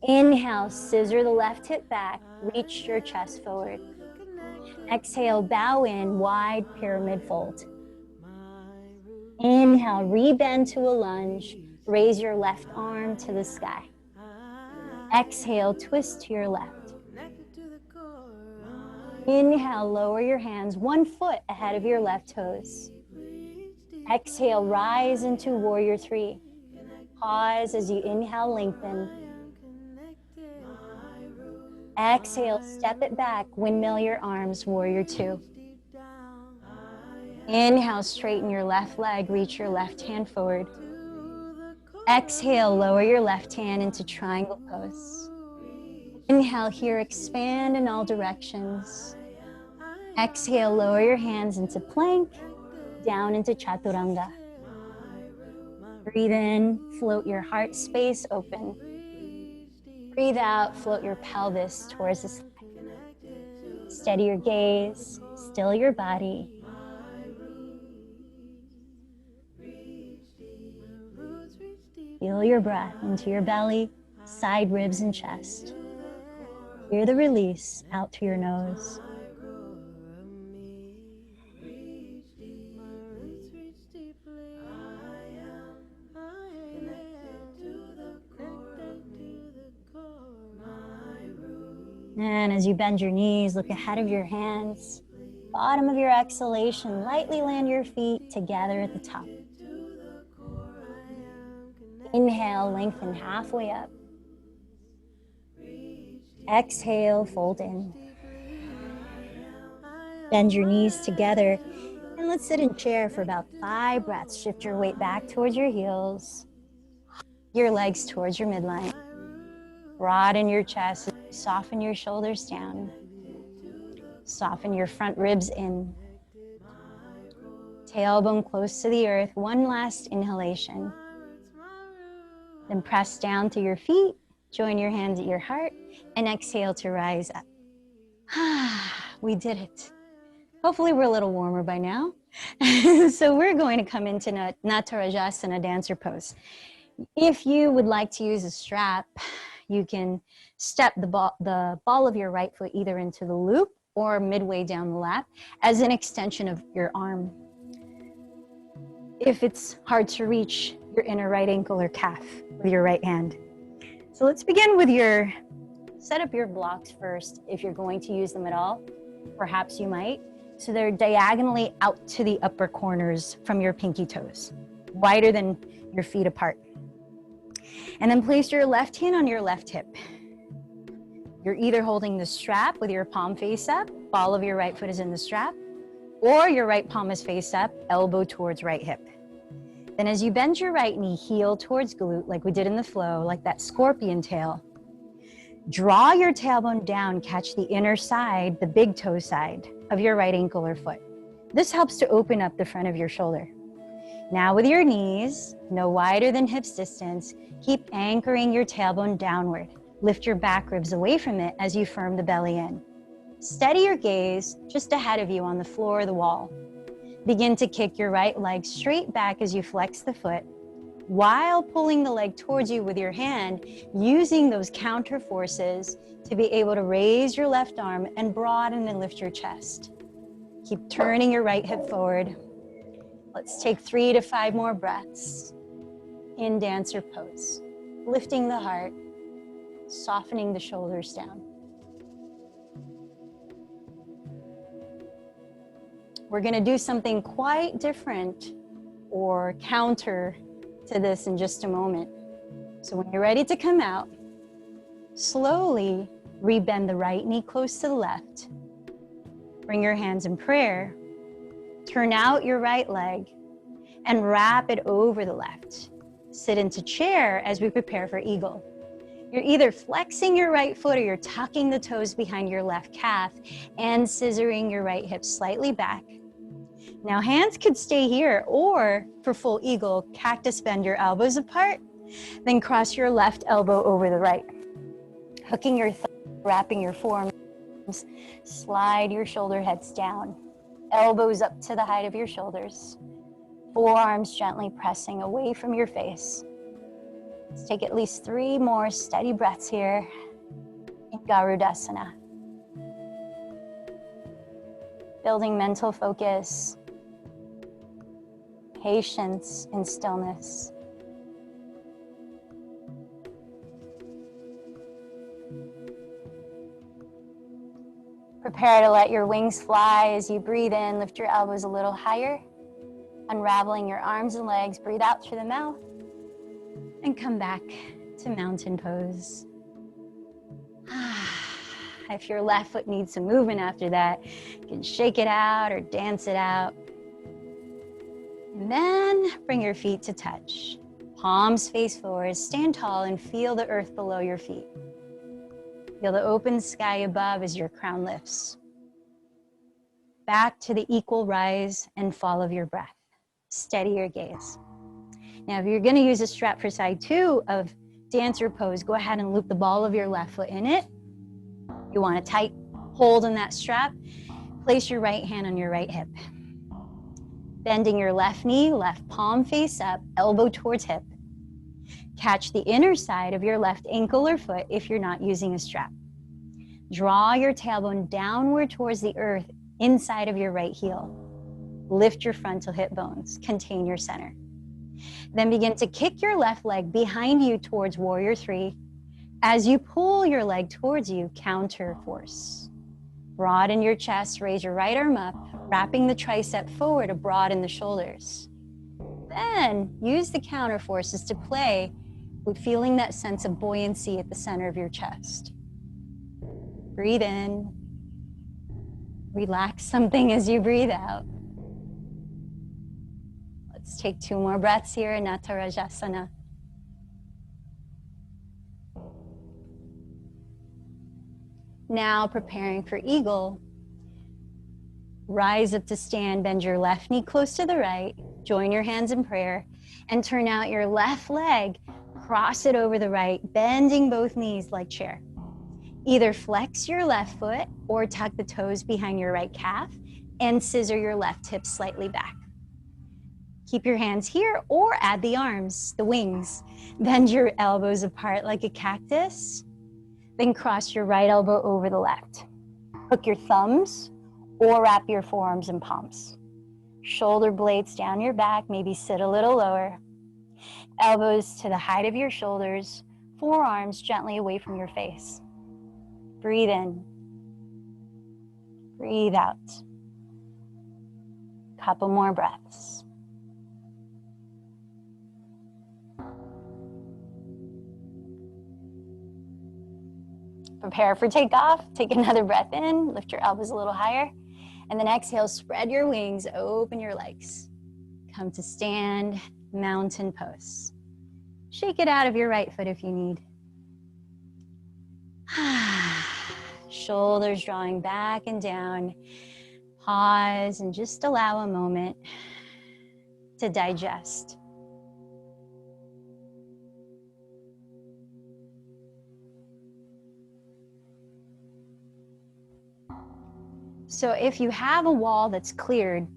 Inhale, scissor the left hip back, reach your chest forward. Exhale, bow in, wide pyramid fold. Inhale, rebend to a lunge, raise your left arm to the sky. Exhale, twist to your left. Inhale, lower your hands 1 foot ahead of your left toes. Exhale, rise into warrior 3. Pause as you inhale, lengthen. Exhale, step it back, windmill your arms, warrior 2. Inhale, straighten your left leg, reach your left hand forward. Exhale, lower your left hand into triangle pose. Inhale here, expand in all directions. Exhale, lower your hands into plank, down into chaturanga. Breathe in, float your heart space open. Breathe out, float your pelvis towards the sky. Steady your gaze, still your body. Feel your breath into your belly, side ribs and chest. Hear the release out through your nose. And as you bend your knees, look ahead of your hands. Bottom of your exhalation, lightly land your feet together at the top. Inhale, lengthen halfway up. Exhale, fold in. Bend your knees together, and let's sit in chair for about 5 breaths. Shift your weight back towards your heels, your legs towards your midline. Broaden your chest, soften your shoulders down. Soften your front ribs in. Tailbone close to the earth. One last inhalation. Then press down to your feet, join your hands at your heart, and exhale to rise up. We did it. Hopefully we're a little warmer by now. So we're going to come into Natarajasana, dancer pose. If you would like to use a strap, you can step the ball of your right foot either into the loop or midway down the lap as an extension of your arm. If it's hard to reach your inner right ankle or calf with your right hand. So let's begin with set up your blocks first if you're going to use them at all. Perhaps you might. So they're diagonally out to the upper corners from your pinky toes, wider than your feet apart. And then place your left hand on your left hip. You're either holding the strap with your palm face up, ball of your right foot is in the strap, or your right palm is face up, elbow towards right hip. Then as you bend your right knee, heel towards glute, like we did in the flow, like that scorpion tail. Draw your tailbone down, catch the inner side, the big toe side of your right ankle or foot. This helps to open up the front of your shoulder. Now with your knees, no wider than hips distance, keep anchoring your tailbone downward. Lift your back ribs away from it as you firm the belly in. Steady your gaze just ahead of you on the floor or the wall. Begin to kick your right leg straight back as you flex the foot, while pulling the leg towards you with your hand, using those counter forces to be able to raise your left arm and broaden and lift your chest. Keep turning your right hip forward. Let's take 3 to 5 more breaths in dancer pose, lifting the heart, softening the shoulders down. We're going to do something quite different or counter to this in just a moment. So when you're ready to come out, slowly rebend the right knee close to the left. Bring your hands in prayer. Turn out your right leg and wrap it over the left. Sit into chair as we prepare for eagle. You're either flexing your right foot or you're tucking the toes behind your left calf and scissoring your right hip slightly back. Now hands could stay here, or for full eagle, cactus bend your elbows apart, then cross your left elbow over the right. Hooking your thumb, wrapping your forearms, slide your shoulder heads down. Elbows up to the height of your shoulders. Forearms gently pressing away from your face. Let's take at least 3 more steady breaths here in Garudasana. Building mental focus, patience and stillness. Prepare to let your wings fly as you breathe in. Lift your elbows a little higher, unraveling your arms and legs. Breathe out through the mouth and come back to mountain pose. If your left foot needs some movement after that, you can shake it out or dance it out. And then bring your feet to touch. Palms face forward, stand tall and feel the earth below your feet. Feel the open sky above as your crown lifts. Back to the equal rise and fall of your breath. Steady your gaze. Now, if you're going to use a strap for side 2 of dancer pose, go ahead and loop the ball of your left foot in it. You want a tight hold on that strap. Place your right hand on your right hip. Bending your left knee, left palm face up, elbow towards hip. Catch the inner side of your left ankle or foot if you're not using a strap. Draw your tailbone downward towards the earth inside of your right heel. Lift your frontal hip bones. Contain your center. Then begin to kick your left leg behind you towards warrior 3. As you pull your leg towards you, counter force. Broaden your chest, raise your right arm up, wrapping the tricep forward to broaden the shoulders. Then use the counter forces to play with feeling that sense of buoyancy at the center of your chest. Breathe in. Relax something as you breathe out. Let's take 2 more breaths here in Natarajasana. Now preparing for eagle. Rise up to stand, bend your left knee close to the right, join your hands in prayer, and turn out your left leg, cross it over the right, bending both knees like chair. Either flex your left foot or tuck the toes behind your right calf and scissor your left hip slightly back. Keep your hands here or add the arms, the wings. Bend your elbows apart like a cactus. Then cross your right elbow over the left. Hook your thumbs or wrap your forearms and palms. Shoulder blades down your back, maybe sit a little lower. Elbows to the height of your shoulders, forearms gently away from your face. Breathe in. Breathe out. Couple more breaths. Prepare for takeoff. Take another breath in. Lift your elbows a little higher. And then exhale, spread your wings, open your legs. Come to stand, mountain pose. Shake it out of your right foot if you need. Shoulders drawing back and down. Pause and just allow a moment to digest. So if you have a wall that's cleared,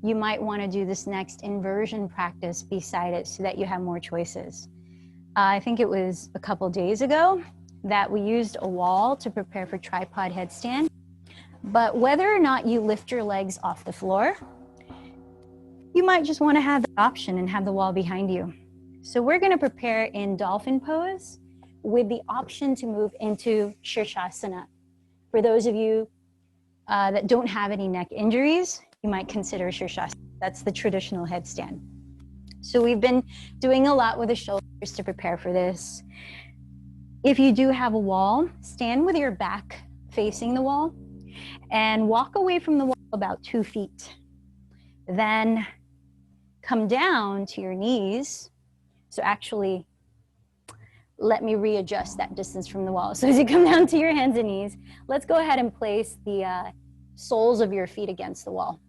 you might want to do this next inversion practice beside it so that you have more choices. I think it was a couple days ago that we used a wall to prepare for tripod headstand. But whether or not you lift your legs off the floor, you might just want to have the option and have the wall behind you. So we're going to prepare in dolphin pose with the option to move into Shirshasana. For those of you that don't have any neck injuries, you might consider Shirshasana. That's the traditional headstand. So we've been doing a lot with the shoulders to prepare for this. If you do have a wall, stand with your back facing the wall and walk away from the wall about 2 feet. Then come down to your knees. So actually, let me readjust that distance from the wall. So as you come down to your hands and knees, let's go ahead and place the soles of your feet against the wall.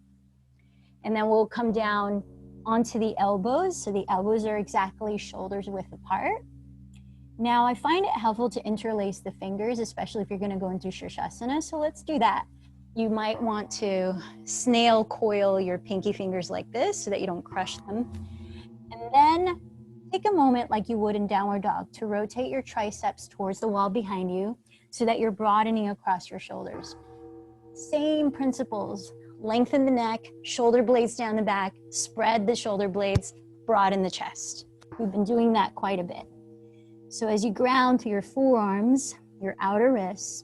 And then we'll come down onto the elbows. So the elbows are exactly shoulders width apart. Now I find it helpful to interlace the fingers, especially if you're going to go into Shirshasana. So let's do that. You might want to snail coil your pinky fingers like this so that you don't crush them. And then take a moment like you would in downward dog to rotate your triceps towards the wall behind you so that you're broadening across your shoulders. Same principles. Lengthen the neck, shoulder blades down the back, spread the shoulder blades, broaden the chest. We've been doing that quite a bit. So as you ground through your forearms, your outer wrists,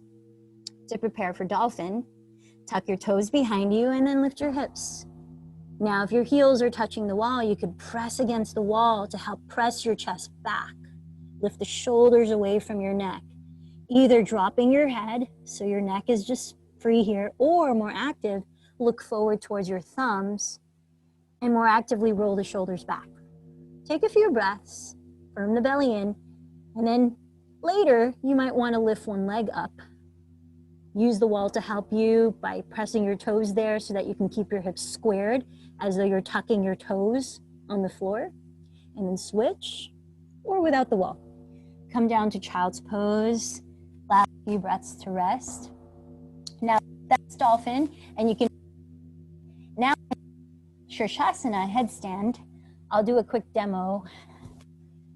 to prepare for dolphin, tuck your toes behind you and then lift your hips. Now, if your heels are touching the wall, you could press against the wall to help press your chest back. Lift the shoulders away from your neck, either dropping your head so your neck is just free here, or more active, look forward towards your thumbs and more actively roll the shoulders back. Take a few breaths, firm the belly in, and then later you might want to lift one leg up. Use the wall to help you by pressing your toes there so that you can keep your hips squared as though you're tucking your toes on the floor, and then switch or without the wall. Come down to child's pose, last few breaths to rest. Now that's dolphin, and you can now Shirshasana headstand. I'll do a quick demo.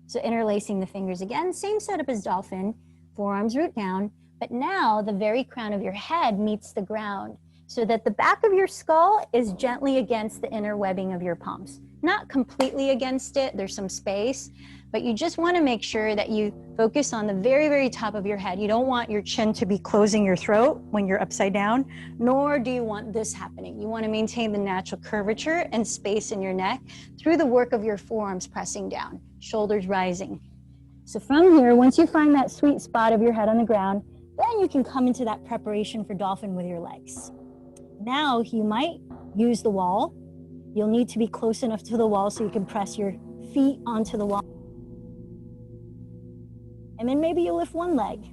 So interlacing the fingers again, same setup as dolphin, forearms root down, but now the very crown of your head meets the ground so that the back of your skull is gently against the inner webbing of your palms. Not completely against it, there's some space, but you just want to make sure that you focus on the very, very top of your head. You don't want your chin to be closing your throat when you're upside down, nor do you want this happening. You want to maintain the natural curvature and space in your neck through the work of your forearms pressing down, shoulders rising. So from here, once you find that sweet spot of your head on the ground, then you can come into that preparation for dolphin with your legs. Now you might use the wall. You'll need to be close enough to the wall so you can press your feet onto the wall. And then maybe you lift one leg.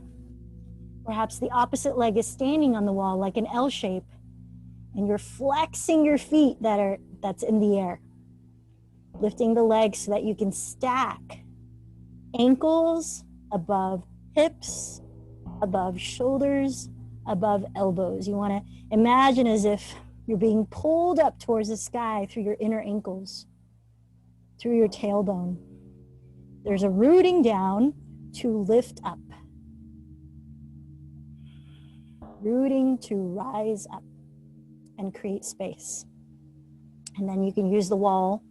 Perhaps the opposite leg is standing on the wall like an L shape, and you're flexing your feet that's in the air. Lifting the legs so that you can stack ankles above hips, above shoulders, above elbows. You want to imagine as if you're being pulled up towards the sky through your inner ankles, through your tailbone. There's a rooting down to lift up. Rooting to rise up and create space. And then you can use the wall,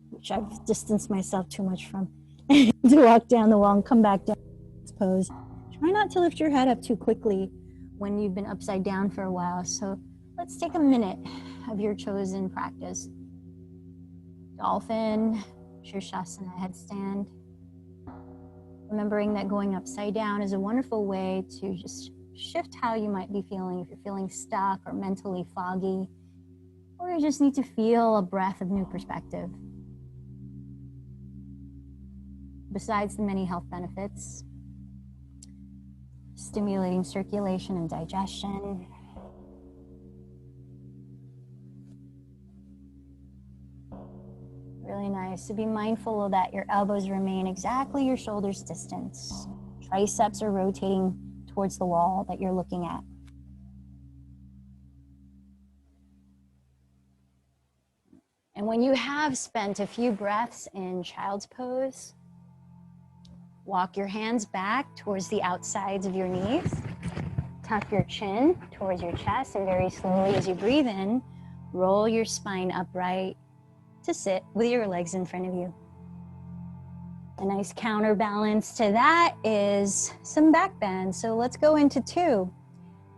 which I've distanced myself too much from, to walk down the wall and come back down to this pose. Try not to lift your head up too quickly when you've been upside down for a while. So let's take a minute of your chosen practice. Dolphin, Shirshasana headstand. Remembering that going upside down is a wonderful way to just shift how you might be feeling, if you're feeling stuck or mentally foggy, or you just need to feel a breath of new perspective. Besides the many health benefits, stimulating circulation and digestion, really nice to be mindful that your elbows remain exactly your shoulders distance. Triceps are rotating towards the wall that you're looking at. And when you have spent a few breaths in child's pose, walk your hands back towards the outsides of your knees. Tuck your chin towards your chest, and very slowly as you breathe in, roll your spine upright to sit with your legs in front of you. A nice counterbalance to that is some back bends. So let's go into 2.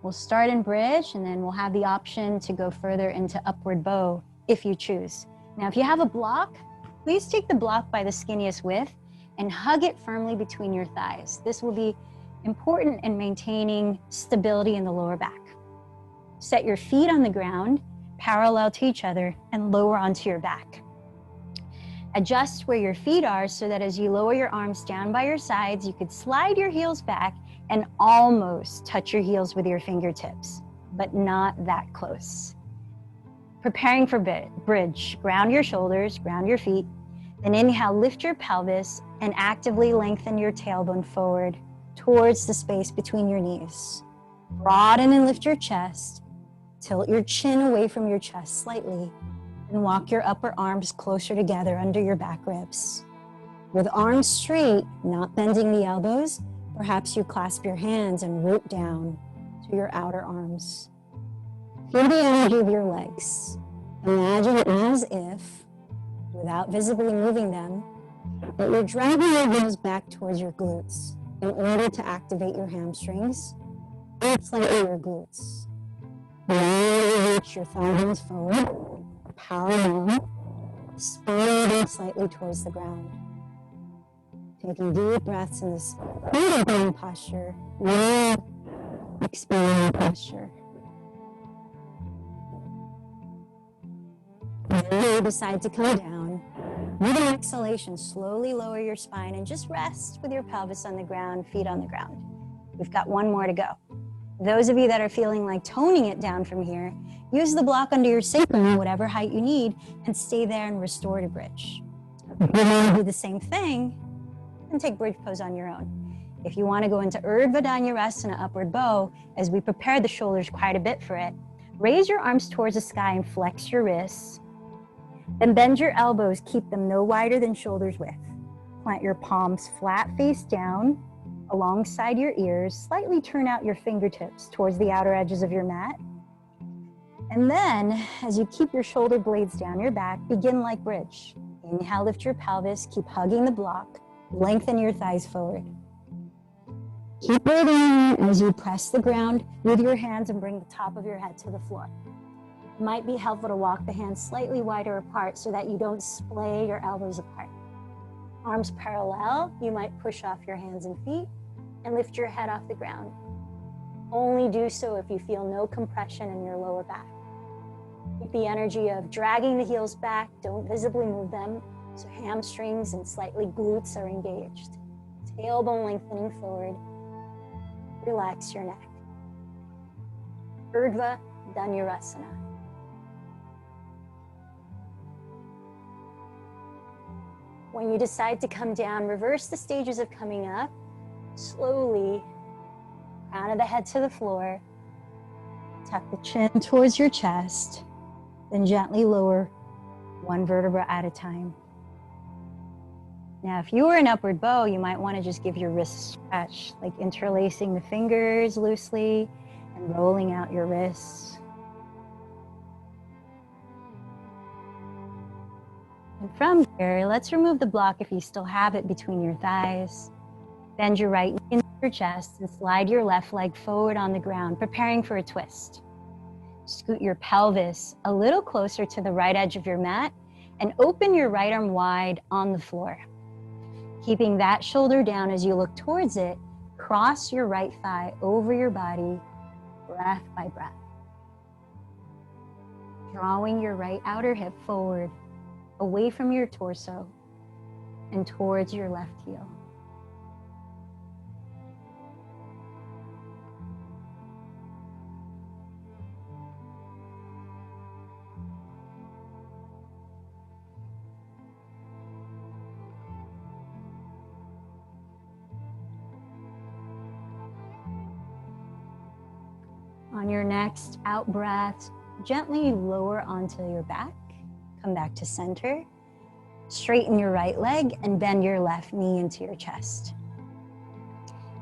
We'll start in bridge, and then we'll have the option to go further into upward bow if you choose. Now, if you have a block, please take the block by the skinniest width and hug it firmly between your thighs. This will be important in maintaining stability in the lower back. Set your feet on the ground, parallel to each other, and lower onto your back. Adjust where your feet are so that as you lower your arms down by your sides, you could slide your heels back and almost touch your heels with your fingertips, but not that close. Preparing for bridge, ground your shoulders, ground your feet, then inhale, lift your pelvis and actively lengthen your tailbone forward towards the space between your knees. Broaden and lift your chest, tilt your chin away from your chest slightly, and walk your upper arms closer together under your back ribs. With arms straight, not bending the elbows, perhaps you clasp your hands and root down to your outer arms. Feel the energy of your legs. Imagine as if, without visibly moving them, that you're dragging your heels back towards your glutes in order to activate your hamstrings and slightly your glutes. Now reach your thigh bones forward. Power down, spine moving slightly towards the ground. Taking deep breaths in this opening posture, now expanding posture. When you decide to come down, with an exhalation, slowly lower your spine and just rest with your pelvis on the ground, feet on the ground. We've got 1 more to go. Those of you that are feeling like toning it down from here, use the block under your sacrum, whatever height you need, and stay there and restore to bridge. If you want to do the same thing, then take bridge pose on your own. If you want to go into Urdhva Dhanurasana, upward bow, as we prepare the shoulders quite a bit for it, raise your arms towards the sky and flex your wrists. Then bend your elbows, keep them no wider than shoulders width. Plant your palms flat face down, alongside your ears, slightly turn out your fingertips towards the outer edges of your mat. And then, as you keep your shoulder blades down your back, begin like bridge. Inhale, lift your pelvis, keep hugging the block, lengthen your thighs forward. Keep breathing as you press the ground with your hands and bring the top of your head to the floor. It might be helpful to walk the hands slightly wider apart so that you don't splay your elbows apart. Arms parallel, you might push off your hands and feet and lift your head off the ground. Only do so if you feel no compression in your lower back. Keep the energy of dragging the heels back, don't visibly move them, so hamstrings and slightly glutes are engaged. Tailbone lengthening forward. Relax your neck. Urdhva Dhanurasana. When you decide to come down, reverse the stages of coming up. Slowly, crown of the head to the floor. Tuck the chin towards your chest. Then gently lower 1 vertebra at a time. Now, if you were in upward bow, you might want to just give your wrists a stretch, like interlacing the fingers loosely and rolling out your wrists. And from here, let's remove the block if you still have it between your thighs. Bend your right knee into your chest and slide your left leg forward on the ground, preparing for a twist. Scoot your pelvis a little closer to the right edge of your mat and open your right arm wide on the floor. Keeping that shoulder down as you look towards it, Cross your right thigh over your body, breath by breath. Drawing your right outer hip forward, away from your torso, and towards your left heel. On your next out breath, gently lower onto your back. Come back to center. Straighten your right leg and bend your left knee into your chest.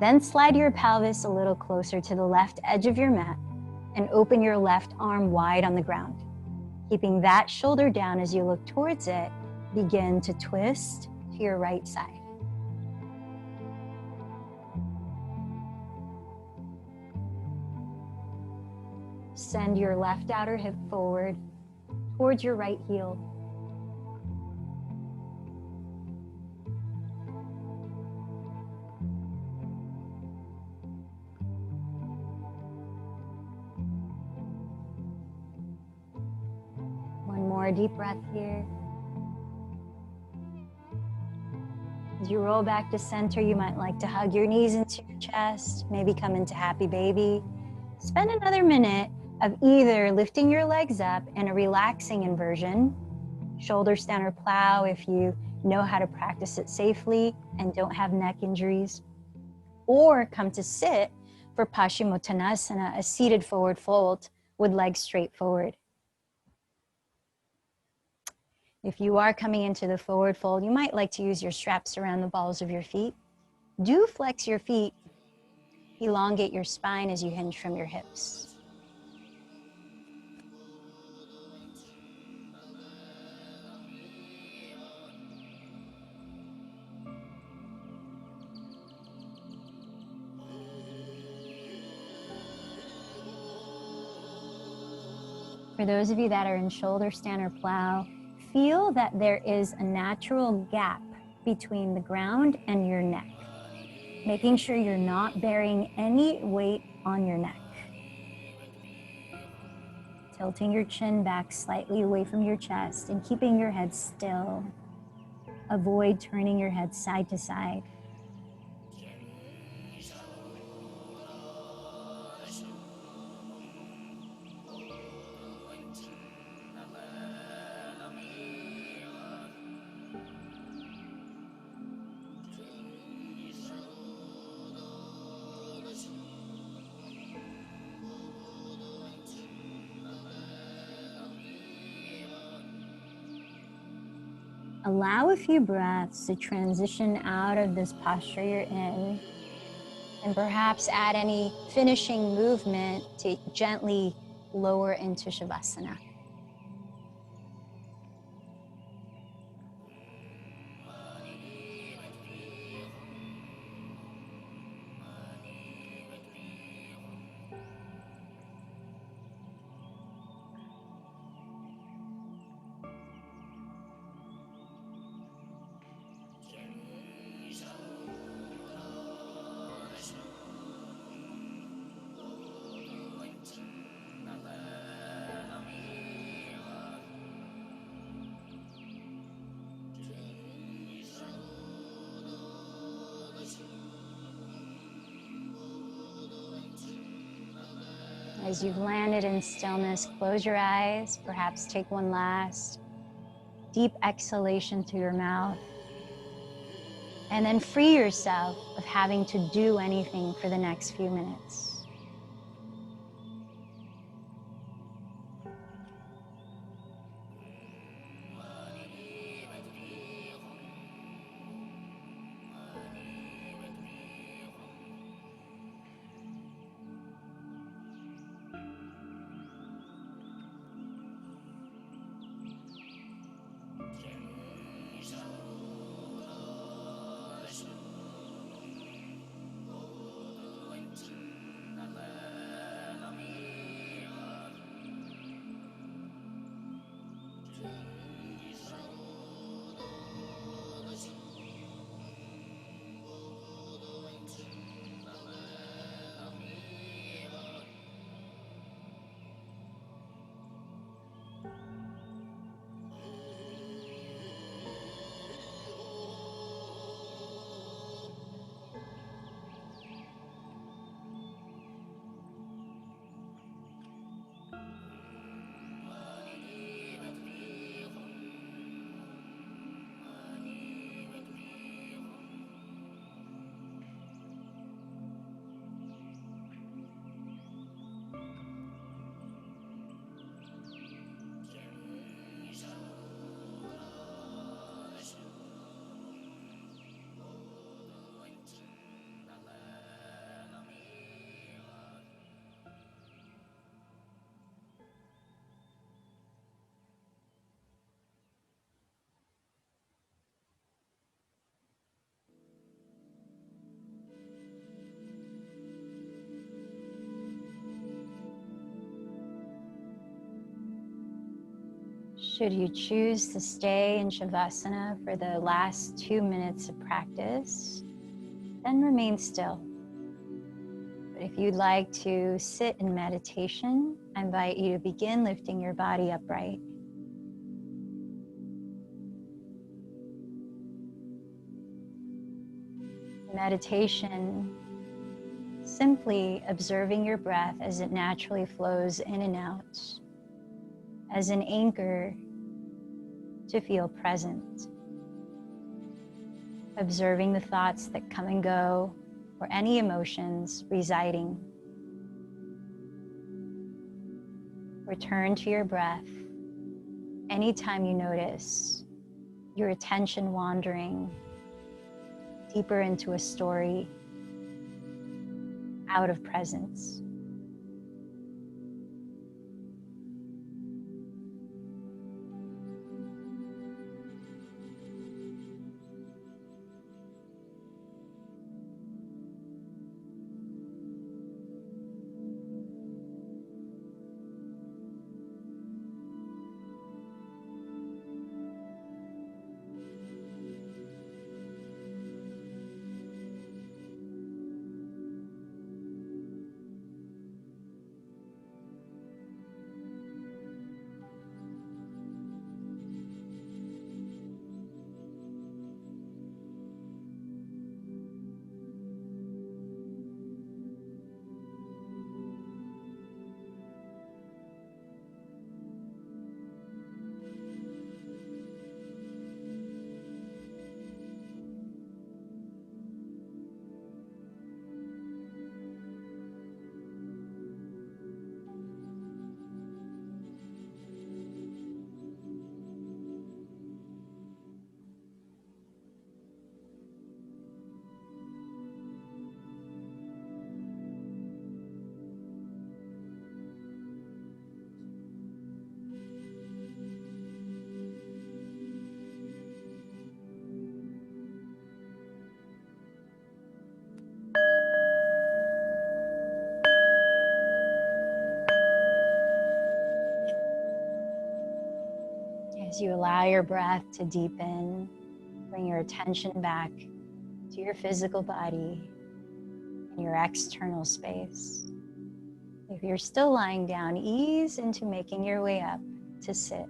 Then slide your pelvis a little closer to the left edge of your mat and open your left arm wide on the ground. Keeping that shoulder down as you look towards it, begin to twist to your right side. Send your left outer hip forward towards your right heel. One more deep breath here. As you roll back to center, you might like to hug your knees into your chest, maybe come into happy baby. Spend another minute of either lifting your legs up in a relaxing inversion, shoulder stand or plow if you know how to practice it safely and don't have neck injuries, or come to sit for Paschimottanasana, a seated forward fold with legs straight forward. If you are coming into the forward fold, you might like to use your straps around the balls of your feet. Do flex your feet, elongate your spine as you hinge from your hips. For those of you that are in shoulder stand or plow, feel that there is a natural gap between the ground and your neck, making sure you're not bearing any weight on your neck. Tilting your chin back slightly away from your chest and keeping your head still. Avoid turning your head side to side. Allow a few breaths to transition out of this posture you're in, and perhaps add any finishing movement to gently lower into Shavasana. As you've landed in stillness, close your eyes, perhaps take one last deep exhalation through your mouth, and then free yourself of having to do anything for the next few minutes. Should you choose to stay in Shavasana for the last 2 minutes of practice, then remain still. But if you'd like to sit in meditation, I invite you to begin lifting your body upright. Meditation, simply observing your breath as it naturally flows in and out, as an anchor to feel present. Observing the thoughts that come and go, or any emotions residing. Return to your breath anytime you notice your attention wandering deeper into a story out of presence. As you allow your breath to deepen, bring your attention back to your physical body and your external space. If you're still lying down, ease into making your way up to sit.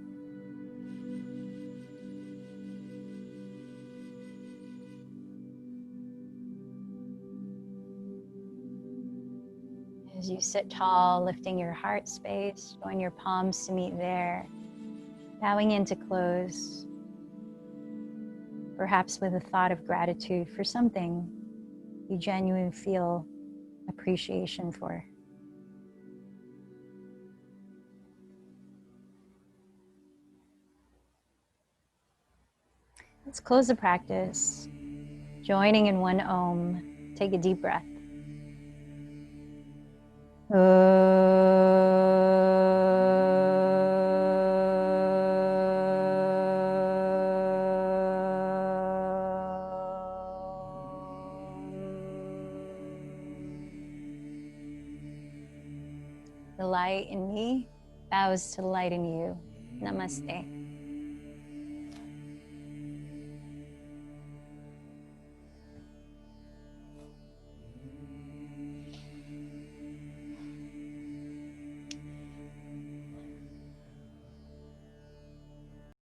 As you sit tall, lifting your heart space, join your palms to meet there, bowing into close, perhaps with a thought of gratitude for something you genuinely feel appreciation for. Let's close the practice, joining in one Om. Take a deep breath. The light in me bows to the light in you. Namaste.